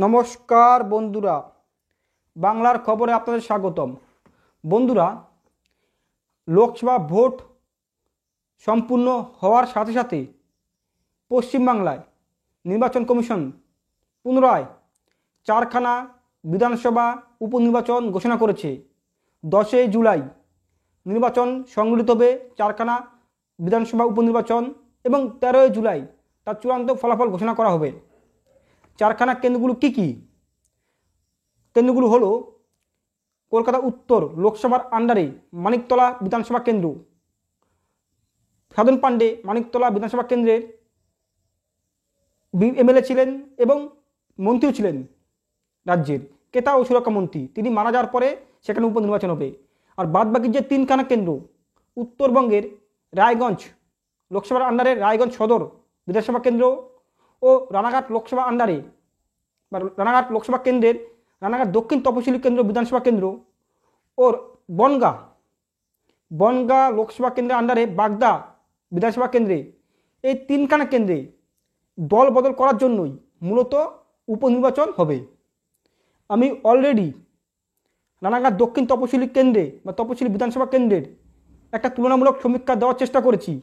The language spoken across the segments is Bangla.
নমস্কার বন্ধুরা, বাংলার খবরে আপনাদের স্বাগতম। বন্ধুরা, লোকসভা ভোট সম্পূর্ণ হওয়ার সাথে সাথে পশ্চিমবাংলায় নির্বাচন কমিশন পুনরায় 4খানা বিধানসভা উপনির্বাচন ঘোষণা করেছে। 10 জুলাই নির্বাচন সংগঠিত হবে 4খানা বিধানসভা উপনির্বাচন এবং 13 জুলাই তার চূড়ান্ত ফলাফল ঘোষণা করা হবে। 4খানা কেন্দ্রগুলো কি কি? কেন্দ্রগুলো হলো কলকাতা উত্তর লোকসভার আন্ডারে মানিকতলা বিধানসভা কেন্দ্র। সাধন পাণ্ডে মানিকতলা বিধানসভা কেন্দ্রের এমএলএ ছিলেন এবং মন্ত্রীও ছিলেন রাজ্যের, ক্রেতা ও সুরক্ষা মন্ত্রী। তিনি মারা যাওয়ার পরে সেখানে উপনির্বাচন হবে। আর বাদবাকি যে 3খানা কেন্দ্র, উত্তরবঙ্গের রায়গঞ্জ লোকসভার আন্ডারে রায়গঞ্জ সদর বিধানসভা কেন্দ্র ও রানাঘাট লোকসভা আন্ডারে বা রানাঘাট লোকসভা কেন্দ্রের রানাঘাট দক্ষিণ তপশিলি কেন্দ্র বিধানসভা কেন্দ্র ও বনগাঁ লোকসভা কেন্দ্রের আন্ডারে বাগদা বিধানসভা কেন্দ্রে, এই 3খানা কেন্দ্রে দল বদল করার জন্যই মূলত উপনির্বাচন হবে। আমি অলরেডি রানাঘাট দক্ষিণ তপশিলি কেন্দ্রে বা তপশিলি বিধানসভা কেন্দ্রের একটা তুলনামূলক সমীক্ষা দেওয়ার চেষ্টা করেছি।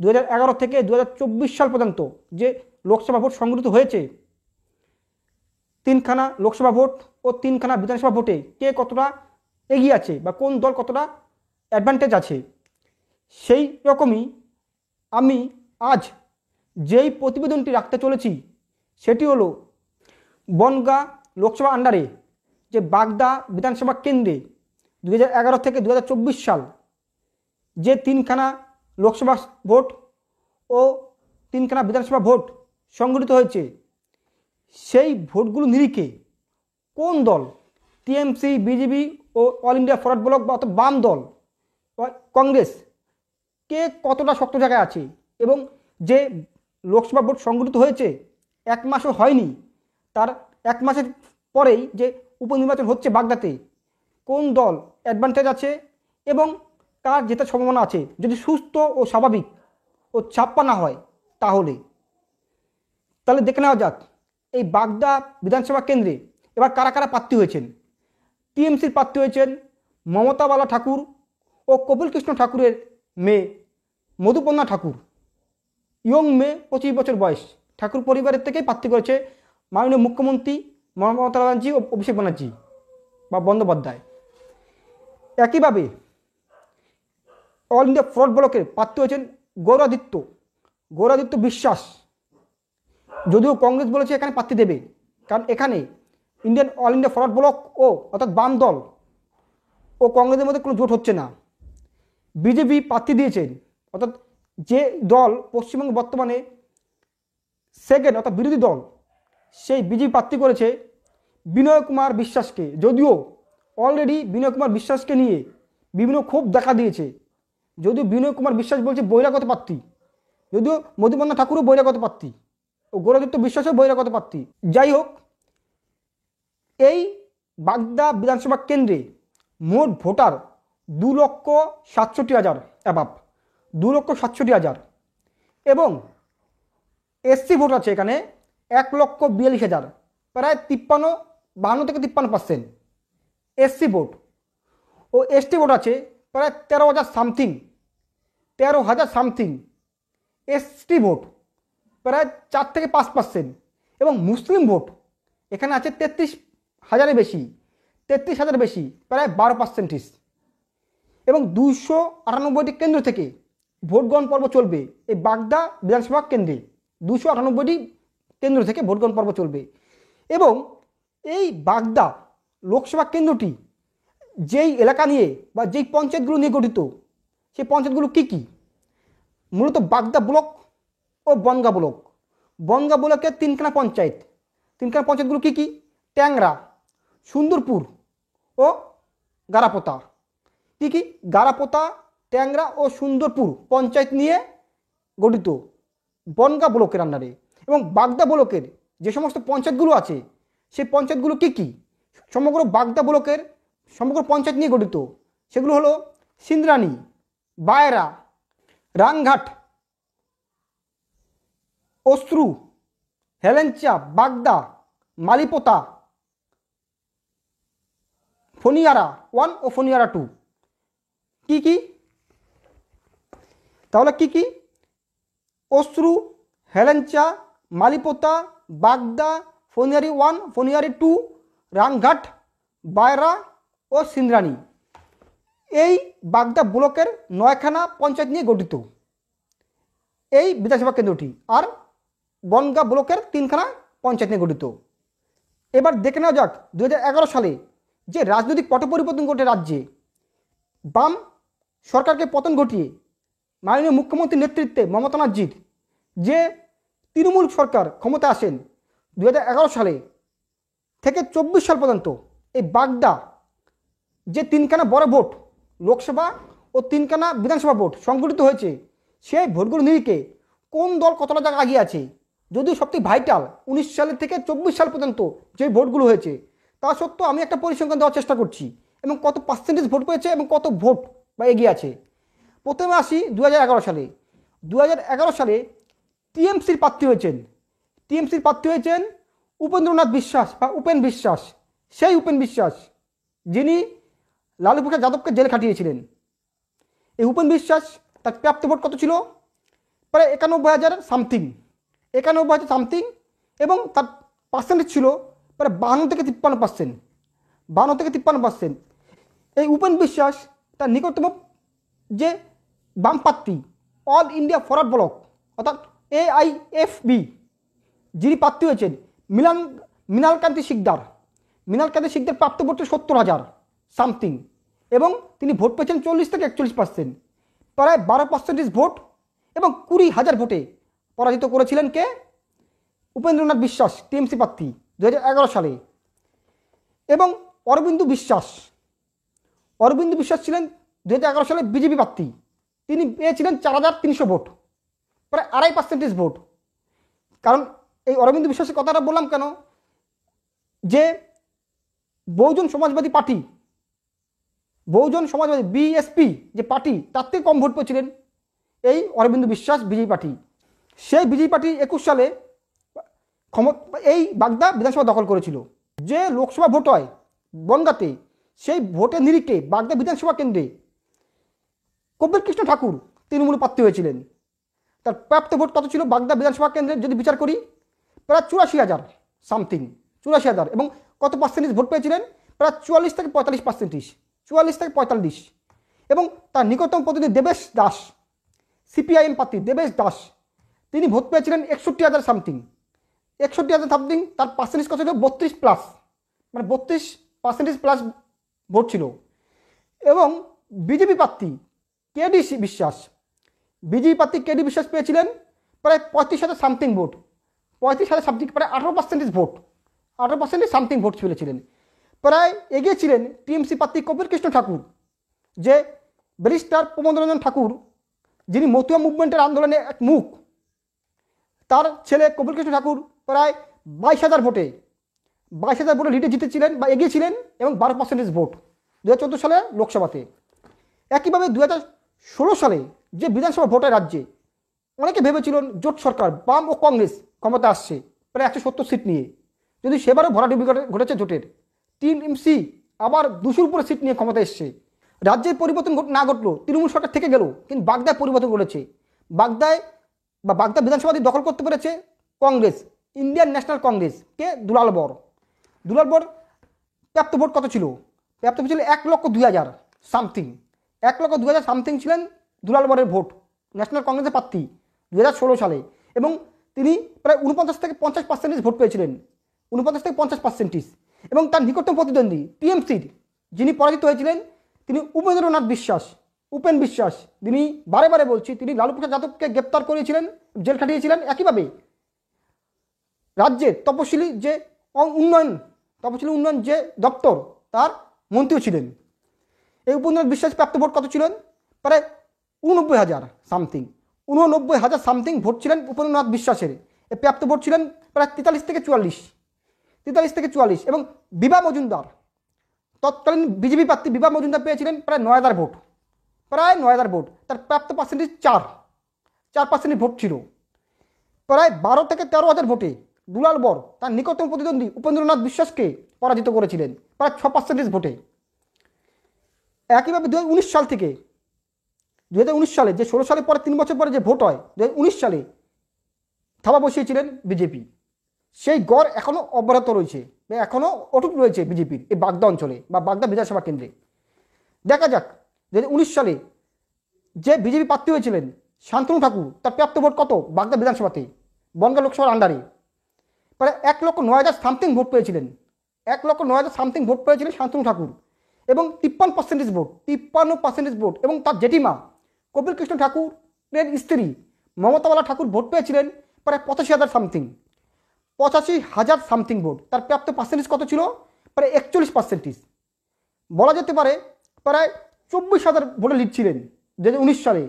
2011 থেকে 2024 সাল পর্যন্ত যে লোকসভা ভোট সংগঠিত হয়েছে, 3খানা লোকসভা ভোট ও 3খানা বিধানসভা ভোটে কে কতটা এগিয়ে আছে বা কোন দল কতটা অ্যাডভান্টেজ আছে, সেই রকমই আমি আজ যেই প্রতিবেদনটি রাখতে চলেছি সেটি হলো বনগাঁ লোকসভা আন্ডারে যে বাগদা বিধানসভা কেন্দ্রে 2011 থেকে 2024 সাল যে 3খানা লোকসভা ভোট ও 3খানা বিধানসভা ভোট সংগঠিত হয়েছে, সেই ভোটগুলো নিরিখে কোন দল টিএমসি, বিজেপি ও অল ইন্ডিয়া ফরওয়ার্ড ব্লক বা অর্থাৎ বাম দল কংগ্রেস কে কতটা শক্ত জায়গায় আছে, এবং যে লোকসভা ভোট সংগঠিত হয়েছে 1 মাসও হয়নি, তার 1 মাসের পরেই যে উপনির্বাচন হচ্ছে বাগদাতে, কোন দল অ্যাডভান্টেজ আছে এবং কার জেতার সম্ভাবনা আছে যদি সুস্থ ও স্বাভাবিক ও ছাপ্পা না হয়। তাহলে দেখে নেওয়া যাক এই বাগদা বিধানসভা কেন্দ্রে এবার কারা কারা প্রার্থী হয়েছেন। টিএমসির প্রার্থী হয়েছেন মমতা বালা ঠাকুর ও কপিল কৃষ্ণ ঠাকুরের মেয়ে মধুপর্ণা ঠাকুর। ইয়ং মেয়ে, 25 বছর বয়স। ঠাকুর পরিবারের থেকেই প্রার্থী করেছে মাননীয় মুখ্যমন্ত্রী মমতা ব্যানার্জি ও অভিষেক ব্যানার্জি বা বন্দ্যোপাধ্যায়। একইভাবে অল ইন্ডিয়া ফরওয়ার্ড ব্লকের প্রার্থী হয়েছেন গৌরাদিত্য বিশ্বাস। যদিও কংগ্রেস বলেছে এখানে প্রার্থী দেবে, কারণ এখানে অল ইন্ডিয়া ফরওয়ার্ড ব্লক ও অর্থাৎ বাম দল ও কংগ্রেসের মধ্যে কোনো জোট হচ্ছে না। বিজেপি প্রার্থী দিয়েছেন, অর্থাৎ যে দল পশ্চিমবঙ্গে বর্তমানে সেকেন্ড অর্থাৎ বিরোধী দল, সেই বিজেপি প্রার্থী করেছে বিনয় কুমার বিশ্বাসকে। যদিও অলরেডি বিনয় কুমার বিশ্বাসকে নিয়ে বিভিন্ন ক্ষোভ দেখা দিয়েছে, যদিও বিনয় কুমার বিশ্বাস বলছে বহিরাগত প্রার্থী, যদিও মধুপর্ণা ঠাকুরও বহিরাগত প্রার্থী ও গৌরাদিত্য বিশ্বাসও বহিরাগত প্রার্থী। যাই হোক, এই বাগদা বিধানসভা কেন্দ্রে মোট ভোটার 2,67,000 অ্যাবাব 2,67,000 এবং এসসি ভোট আছে এখানে 1,42,000, প্রায় 52 থেকে 53% এসসি ভোট। ও এসটি ভোট আছে প্রায় 13,000 সামথিং। এসটি ভোট প্রায় 4 থেকে 5%। এবং মুসলিম ভোট এখানে আছে 33,000 বেশি, প্রায় 12%। এবং 298টি কেন্দ্র থেকে ভোট গ্রহণ পর্ব চলবে এই বাগদা বিধানসভা কেন্দ্রে। 298টি কেন্দ্র থেকে ভোট গ্রহণ পর্ব চলবে। এবং এই বাগদা লোকসভা কেন্দ্রটি যেই এলাকা নিয়ে বা যেই পঞ্চায়েতগুলো নিয়ে গঠিত, সেই পঞ্চায়েতগুলো কি কি? মূলত বাগদা ব্লক ও বনগাঁ ব্লক। বনগাঁ ব্লকের 3খানা পঞ্চায়েত। 3খানা পঞ্চায়েতগুলো কি কি? ট্যাংরা, সুন্দরপুর ও গারাপোতা। কি কি? গারাপোতা, ট্যাংরা ও সুন্দরপুর পঞ্চায়েত নিয়ে গঠিত বনগাঁ ব্লকের আন্ডারে। এবং বাগদা ব্লকের যে সমস্ত পঞ্চায়েতগুলো আছে, সেই পঞ্চায়েতগুলো কি কি? সমগ্র বাগদা ব্লকের সমগ্র পঞ্চায়েত নিয়ে গঠিত। সেগুলো হলো সিন্দ্রানী, বায়রা, রাংঘাট, অশ্রু, হেলেঞ্চা, বাগদা, মালিপোতা, ফনিয়ারা 1 ও ফনিয়ারা 2। কি কি তাহলে কি কি? অশ্রু, হেলেঞ্চা, মালিপোতা, বাগদা, ফনিয়ারি 1, ফনিয়ারি 2, রানঘাট, বায়রা ও সিন্দ্রানী। এই বাগদা ব্লকের 9খানা পঞ্চায়েত নিয়ে গঠিত এই বিধানসভা কেন্দ্রটি, আর বনগাঁ ব্লকের 3খানা পঞ্চায়েত নিয়ে গঠিত। এবার দেখে নেওয়া যাক 2011 সালে যে রাজনৈতিক পট পরিবর্তন ঘটে রাজ্যে, বাম সরকারকে পতন ঘটিয়ে মাননীয় মুখ্যমন্ত্রীর নেতৃত্বে মমতা ব্যানার্জির যে তৃণমূল সরকার ক্ষমতা আসেন 2011 সালে থেকে 24 সাল পর্যন্ত, এই বাগদা যে 3খানা বড় ভোট লোকসভা ও 3খানা বিধানসভা ভোট সংগঠিত হয়েছে, সেই ভোটগুলো নিরিখে কোন দল কতটা জায়গা এগিয়ে আছে, যদিও সবথেকে ভাইটাল 19 সালের থেকে 24 সাল পর্যন্ত যে ভোটগুলো হয়েছে, তা সত্ত্বেও আমি একটা পরিসংখ্যান দেওয়ার চেষ্টা করছি এবং কত পার্সেন্টেজ ভোট পেয়েছে এবং কত ভোট বা এগিয়ে আছে। প্রথমে আসি 2011 সালে। 2011 সালে টিএমসির প্রার্থী হয়েছেন উপেন্দ্রনাথ বিশ্বাস বা উপেন বিশ্বাস। সেই উপেন বিশ্বাস যিনি লালু প্রসাদ যাদবকে জেলে খাটিয়েছিলেন। এই উপেন বিশ্বাস তার প্রাপ্ত ভোট কত ছিল? প্রায় 91,000 সামথিং, 91,000 সামথিং, এবং তার পার্সেন্টেজ ছিল প্রায় 52 থেকে 53%, 52 থেকে 53%। এই উপেন বিশ্বাস তার নিকটতম যে বাম প্রার্থী অল ইন্ডিয়া ফরওয়ার্ড ব্লক অর্থাৎ AIFB যিনি প্রার্থী হয়েছেন মৃণালকান্তি শিকদার প্রাপ্ত ভোট 70,000 সামথিং, এবং তিনি ভোট পেয়েছেন 40 থেকে 41%, প্রায় 12% ভোট এবং 20,000 ভোটে পরাজিত করেছিলেন কে? উপেন্দ্রনাথ বিশ্বাস, টিএমসি প্রার্থী 2011 সালে। এবং অরবিন্দু বিশ্বাস ছিলেন 2011 সালে বিজেপি প্রার্থী। তিনি পেয়েছিলেন 4,300 ভোট, প্রায় 2.5% ভোট। কারণ এই অরবিন্দু বিশ্বাসের কথাটা বললাম কেন, যে বহুজন সমাজবাদী BSP যে পার্টি, তার থেকে কম ভোট পেয়েছিলেন এই অরবিন্দু বিশ্বাস বিজেপি পার্টি। সেই বিজেপি পার্টি 21 সালে এই বাগদা বিধানসভা দখল করেছিল। যে লোকসভা ভোট হয় বনগাঁতে, সেই ভোটের নিরিখে বাগদা বিধানসভা কেন্দ্রে কবির কৃষ্ণ ঠাকুর তৃণমূল প্রার্থী হয়েছিলেন। তার প্রাপ্ত ভোট কত ছিল বাগদা বিধানসভা কেন্দ্রে যদি বিচার করি? প্রায় 84,000 সামথিং, 84,000, এবং কত পার্সেন্টেজ ভোট পেয়েছিলেন? প্রায় 44 থেকে 45%, এবং তার নিকটতম প্রতিনিধি দেবেশ দাস, CPIM প্রার্থী দেবেশ দাস, তিনি ভোট পেয়েছিলেন 61,000 সামথিং, তার পার্সেন্টেজ কত ছিল? 32+, মানে 32% ভোট ছিল। এবং বিজেপি প্রার্থী কেডি বিশ্বাস পেয়েছিলেন প্রায় 35,000 সামথিং ভোট, 35,000 সামথিং, প্রায় 18% ভোট, 18% সামথিং ভোট পেয়েছিলেন। প্রায় এগিয়ে ছিলেন টিএমসি প্রার্থী কবির কৃষ্ণ ঠাকুর, যে ব্যারিস্টার প্রমোদরঞ্জন ঠাকুর, যিনি মতুয়া মুভমেন্টের আন্দোলনে এক মুখ। তার ছেলে কবির কৃষ্ণ ঠাকুর প্রায় 22,000 ভোটে লিডে জিতেছিলেন বা এগিয়েছিলেন, এবং 12% ভোট 2014 সালে লোকসভাতে। একইভাবে 2016 সালে যে বিধানসভা ভোটের রাজ্যে অনেকে ভেবেছিলেন জোট সরকার বাম ও কংগ্রেস ক্ষমতা আসছে প্রায় 170 সিট নিয়ে, যদি সেবারও ভরাডুবি ঘটেছে জোটের। টিএমসি আবার 200 উপরে সিট নিয়ে ক্ষমতা এসছে। রাজ্যের পরিবর্তন না ঘটলো, তৃণমূল সরকার থেকে গেল, কিন্তু বাগদায় পরিবর্তন ঘটেছে। বাগদা বিধানসভাটি দখল করতে পেরেছে কংগ্রেস, ইন্ডিয়ান ন্যাশনাল কংগ্রেস, কে? দুলাল বর প্রাপ্ত ভোট কত ছিল? প্রাপ্ত ভোট ছিল 1,02,000 সামথিং, 1,02,000 সামথিং ছিলেন দুলাল বরের ভোট, ন্যাশনাল কংগ্রেসের প্রার্থী 2016 সালে। এবং তিনি প্রায় 49 থেকে 50% ভোট পেয়েছিলেন, 49 থেকে 50%। এবং তার নিকটতম প্রতিদ্বন্দ্বী টিএমসির যিনি পরাজিত হয়েছিলেন, তিনি উপেন্দ্রনাথ বিশ্বাস, যিনি বারে বলছি, তিনি লালু প্রসাদ যাদবকে গ্রেপ্তার করিয়েছিলেন, জেল খাটিয়েছিলেন। একইভাবে রাজ্যের তপশিলি উন্নয়ন যে দপ্তর, তার মন্ত্রীও ছিলেন। এই উপেন্দ্রনাথ বিশ্বাস প্রাপ্ত ভোট কত ছিলেন? প্রায় 89,000 সামথিং, 89,000 সামথিং ভোট ছিলেন উপেন্দ্রনাথ বিশ্বাসের। এই প্রাপ্ত ভোট ছিলেন প্রায় 43 থেকে 44। এবং বিভা মজুমদার, তৎকালীন বিজেপি প্রার্থী বিভা মজুমদার পেয়েছিলেন প্রায় 9,000 ভোট, তার প্রাপ্ত পার্সেন্টেজ 4% ভোট ছিল। প্রায় 12 থেকে 13,000 ভোটে দুলাল বর তার নিকটতম প্রতিদ্বন্দ্বী উপেন্দ্রনাথ বিশ্বাসকে পরাজিত করেছিলেন প্রায় 6% ভোটে। একইভাবে 2019 সাল থেকে 2019 সালে, যে 16 সালের পরে 3 বছর পরে যে ভোট হয়, 2019 সালে থাবা বসিয়েছিলেন বিজেপি। সেই গড় এখনও অব্যাহত রয়েছে, এখনও অটুট রয়েছে বিজেপির এই বাগদা অঞ্চলে বা বাগদা বিধানসভা কেন্দ্রে। দেখা যাক 2019 সালে যে বিজেপি প্রার্থী হয়েছিলেন শান্তনু ঠাকুর, তার প্রাপ্ত ভোট কত বাগদা বিধানসভাতে বনগাঁ লোকসভার আন্ডারে? প্রায় 1,09,000 সামথিং ভোট পেয়েছিলেন। 1,09,000 সামথিং ভোট পেয়েছিলেন শান্তনু ঠাকুর এবং 53% ভোট, 53% ভোট। এবং তার জেঠিমা কপিল কৃষ্ণ ঠাকুরের স্ত্রী মমতাবালা ঠাকুর ভোট পেয়েছিলেন প্রায় 85,000 সামথিং, 85,000 সামথিং ভোট। তার প্রাপ্ত পার্সেন্টেজ কত ছিল? প্রায় 41%। বলা যেতে পারে প্রায় 24,000 ভোটে লিড ছিলেন 2019 সালে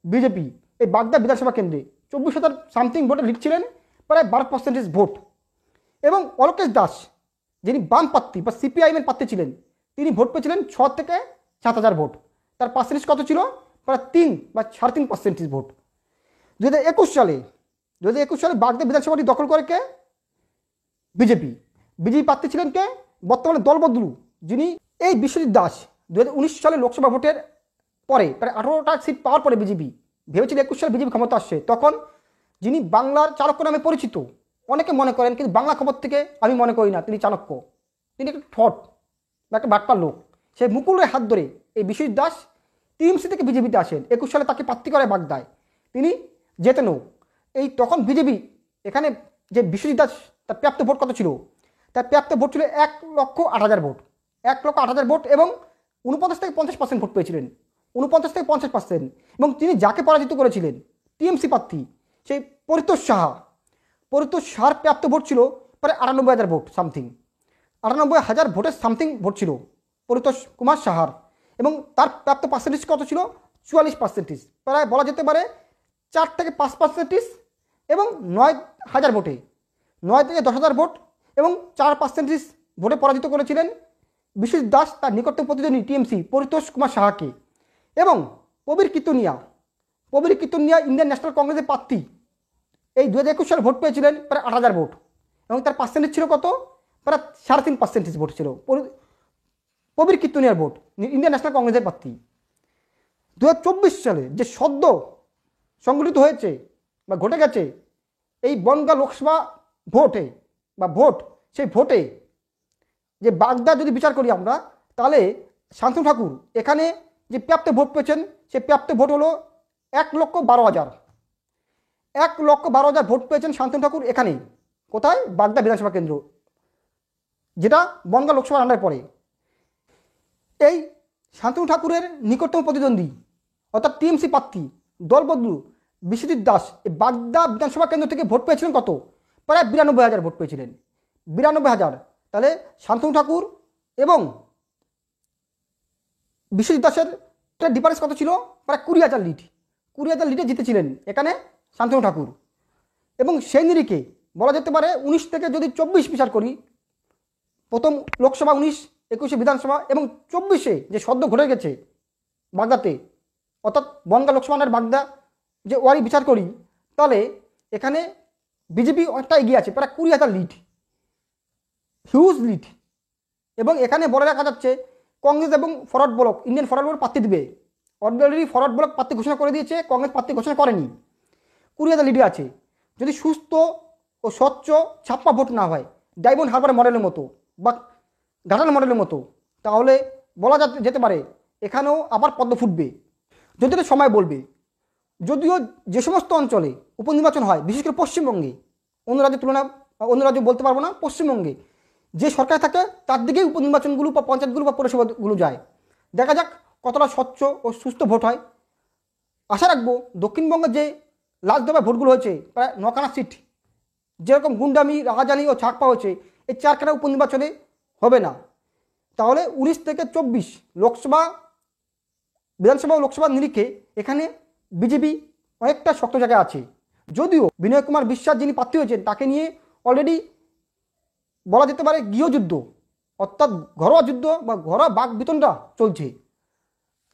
বিজেপি এই বাগদা বিধানসভা কেন্দ্রে। 24,000 সামথিং ভোটে লিড ছিলেন, প্রায় 12% ভোট। এবং অলোকেশ দাস, যিনি বাম প্রার্থী বা সিপিআইএমের প্রার্থী ছিলেন, তিনি ভোট পেয়েছিলেন 6 থেকে 7,000 ভোট। তার পার্সেন্টেজ কত ছিল? প্রায় 3 বা 3.5% ভোট। 2021 সালে বাগদা বিধানসভাটি দখল করে কে? বিজেপি প্রার্থী ছিলেন কে? বর্তমানে দলবদলু, যিনি এই বিশ্বজিৎ দাস 2019 সালে লোকসভা ভোটের পরে প্রায় 18টা সিট পাওয়ার পরে বিজেপি ভেবেছিল 21 সালে বিজেপি ক্ষমতা আসছে, তখন যিনি বাংলার চাণক্য নামে পরিচিত, অনেকে মনে করেন, কিন্তু বাংলা খবর থেকে আমি মনে করি না তিনি চাণক্য, তিনি একটা ঠট বা একটা বাটপার লোক। সেই মুকুলের হাত ধরে এই বিশ্বজিৎ দাস টিএমসি থেকে বিজেপিতে আসেন। 21 সালে তাকে প্রার্থী করে বাগদায়, তিনি জেতেনও। এই তখন বিজেপি এখানে যে বিশ্বজিৎ দাস, তার প্রাপ্ত ভোট কত ছিল? তার প্রাপ্ত ভোট ছিল 1,08,000 ভোট, 1,08,000 ভোট। এবং 49 থেকে 50% ভোট পেয়েছিলেন, 49 থেকে 50%। এবং তিনি যাকে পরাজিত করেছিলেন টিএমসি প্রার্থী, সেই পরিতোষ সাহার প্রাপ্ত ভোট ছিল প্রায় 98,000 ভোট সামথিং, 98,000 ভোটের সামথিং ভোট ছিল পরিতোষ কুমার সাহার। এবং তার প্রাপ্ত পার্সেন্টেজ কত ছিল? 44%। প্রায় বলা যেতে পারে 4 থেকে 5%। এবং 9,000 ভোটে, 9 থেকে 10,000 ভোট এবং 4% ভোটে পরাজিত করেছিলেন বিশ্বজিৎ দাস তার নিকটতম প্রতিদ্বন্দ্বী টিএমসি পরিতোষ কুমার সাহাকে। এবং প্রবীর কীর্তনিয়া ইন্ডিয়ান ন্যাশনাল কংগ্রেসের প্রার্থী এই 2021 সালে ভোট পেয়েছিলেন প্রায় 8,000 ভোট এবং তার পার্সেন্টেজ ছিল কত? প্রায় 3.5% ভোট ছিল প্রবীর কীর্তনিয়ার ভোট, ইন্ডিয়ান ন্যাশনাল কংগ্রেসের প্রার্থী। 2024 সালে যে সদ্য সংগঠিত হয়েছে বা ঘটে গেছে এই বনগাঁ লোকসভা ভোটে বা ভোট, সেই ভোটে যে বাগদা যদি বিচার করি আমরা, তাহলে শান্তনু ঠাকুর এখানে যে প্রাপ্ত ভোট পেয়েছেন, সেই প্রাপ্ত ভোট হলো 1,12,000। 1,12,000 ভোট পেয়েছেন শান্তনু ঠাকুর এখানেই। কোথায়? বাগদা বিধানসভা কেন্দ্র, যেটা বনগাঁ লোকসভার আন্ডারে পড়ে। এই শান্তনু ঠাকুরের নিকটতম প্রতিদ্বন্দ্বী অর্থাৎ টিএমসি প্রার্থী দলবদলু বিশ্বজিৎ দাস এই বাগদা বিধানসভা কেন্দ্র থেকে ভোট পেয়েছিলেন কত? প্রায় 92,000 ভোট পেয়েছিলেন, 92,000। তাহলে শান্তনু ঠাকুর এবং বিশ্বজিৎ দাসের ডিফারেন্স কত ছিল? প্রায় 20,000 লিড, 20,000 লিডে জিতেছিলেন এখানে শান্তনু ঠাকুর। এবং সেই নিরিখে বলা যেতে পারে 19 থেকে যদি 24 বিচার করি, প্রথম লোকসভা 19, 21 বিধানসভা এবং 24 যে সদ্য ঘটে গেছে বাগদাতে, অর্থাৎ বনগাঁ লোকসভার বাগদা যে ওয়ারি বিচার করি, তাহলে এখানে বিজেপি অনেকটা এগিয়ে আছে, প্রায় 20,000 লিড, হিউজ লিড। এবং এখানে বলে রাখা যাচ্ছে কংগ্রেস এবং forward block, Indian forward block প্রার্থী দেবে। অলরেডি ফরওয়ার্ড ব্লক প্রার্থী ঘোষণা করে দিয়েছে, কংগ্রেস প্রার্থী ঘোষণা করেনি। 20,000 লিডে আছে। যদি সুস্থ ও স্বচ্ছ ছাপ্পা ভোট না হয়, ডায়মন্ড হারবার মডেলের মতো বা ঘাটাল মডেলের মতো, তাহলে বলা যেতে পারে এখানেও আবার পদ্ম ফুটবে। যদিও সময় বলবে। যদিও যে সমস্ত অঞ্চলে উপনির্বাচন হয়, বিশেষ করে পশ্চিমবঙ্গে, অন্য রাজ্যের তুলনায় অন্য রাজ্য বলতে পারবো না, পশ্চিমবঙ্গে যে সরকার থাকে তার দিকেই উপনির্বাচনগুলো বা পঞ্চায়েতগুলো বা পৌরসভাগুলো যায়। দেখা যাক কতটা স্বচ্ছ ও সুস্থ ভোট হয়। আশা রাখবো দক্ষিণবঙ্গের যে লাস্ট দফায় ভোটগুলো হয়েছে, প্রায় 9খানা সিট, যেরকম গুন্ডামি, রাহাজানি ও ছাকপা হয়েছে, এই 4খানা উপনির্বাচনে হবে না। তাহলে 19 থেকে 24 লোকসভা, বিধানসভা ও লোকসভার নিরিখে এখানে বিজেপি অনেকটা শক্ত জায়গায় আছে। যদিও বিনয় কুমার বিশ্বাস যিনি প্রার্থী হয়েছেন, তাকে নিয়ে অলরেডি বলা যেতে পারে গৃহযুদ্ধ, অর্থাৎ ঘরোয়া যুদ্ধ বা ঘরোয়া বাক বিতণ্ডা চলছে।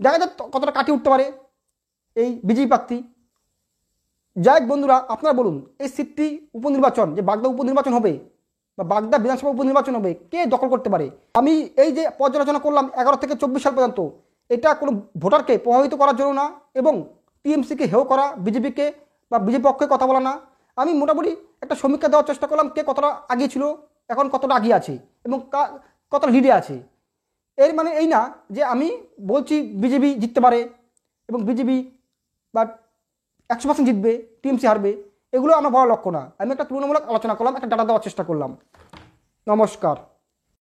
দেখা যাক কতটা কাটিয়ে উঠতে পারে এই বিজেপি প্রার্থী। যাই হোক বন্ধুরা, আপনারা বলুন এই সিটটি উপনির্বাচন, যে বাগদা উপনির্বাচন হবে বা বাগদা বিধানসভা উপনির্বাচন হবে, কে দখল করতে পারে? আমি এই যে পর্যালোচনা করলাম 11 থেকে 24 সাল পর্যন্ত, এটা কোনো ভোটারকে প্রভাবিত করার জন্য না, এবং টিএমসিকে হেয় করা, বিজেপিকে বা বিজেপি পক্ষে কথা বলা না। আমি মোটামুটি একটা সমীক্ষা দেওয়ার চেষ্টা করলাম, কে কতটা আগিয়ে ছিল, এখন কতটা আগিয়ে আছে, এবং কতটা লিডে আছে। এর মানে এই না যে আমি বলছি বিজেপি জিততে পারে এবং বিজেপি বা 100% জিতবে, টিএমসি হারবে, এগুলো আমার বড় লক্ষ্য না। আমি একটা তুলনামূলক আলোচনা করলাম, একটা ডাটা দেওয়ার চেষ্টা করলাম। নমস্কার।